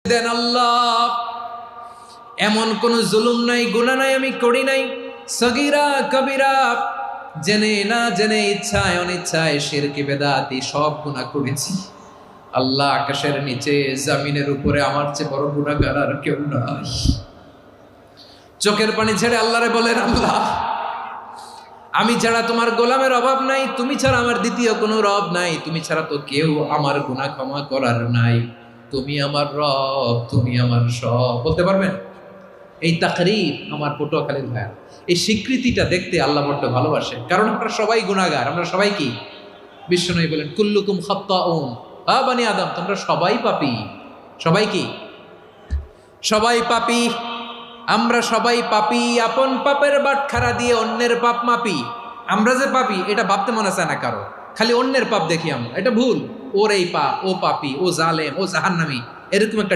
দেন আল্লাহ। এমন কোন জুলুম নাই, গুনাহ নাই আমি করি নাই, সগীরা কবিরা, জেনে না জেনে, ইচ্ছায় অনিচ্ছায়, শিরকি বেদাতি সব গুনাহ করেছি। আল্লাহ, আকাশের নিচে জমিনের উপরে আমার চেয়ে বড় গুনাহগার আর কেউ নাই। চোখের পানি ছেড়ে আল্লাহরে বলেন, আল্লাহ আমি ছাড়া তোমার গোলামের অভাব নাই, তুমি ছাড়া আমার দ্বিতীয় কোনো রব নাই, তুমি ছাড়া তো কেউ আমার গুনাহ ক্ষমা করার নাই, তুমি আমার রব, তুমি আমার সব। বলতে পারবেন? এই তাকরীর আমার পটুয়াখালীর ভাইয়া, এই স্বীকৃতিটা দেখতে আল্লাহ বড্ড ভালোবাসে, কারণ আমরা সবাই গুনাহগার। আমরা সবাই কি? বিশ্বনবী বলেন, কুল্লুকুম খাত্তাউন, বানি আদম, তোমরা সবাই পাপী। সবাই কি? সবাই পাপী। আমরা সবাই পাপী। আপন পাপের বাটখারা দিয়ে অন্যের পাপ মাপি। আমরা যে পাপী এটা ভাবতে মনে চায় না কারো, খালি অন্যের পাপ দেখি আমরা, এটা ভুল। ওর এই পাপ, ও পাপী, ও জালেম, ও জাহান্নামী, এরকম একটা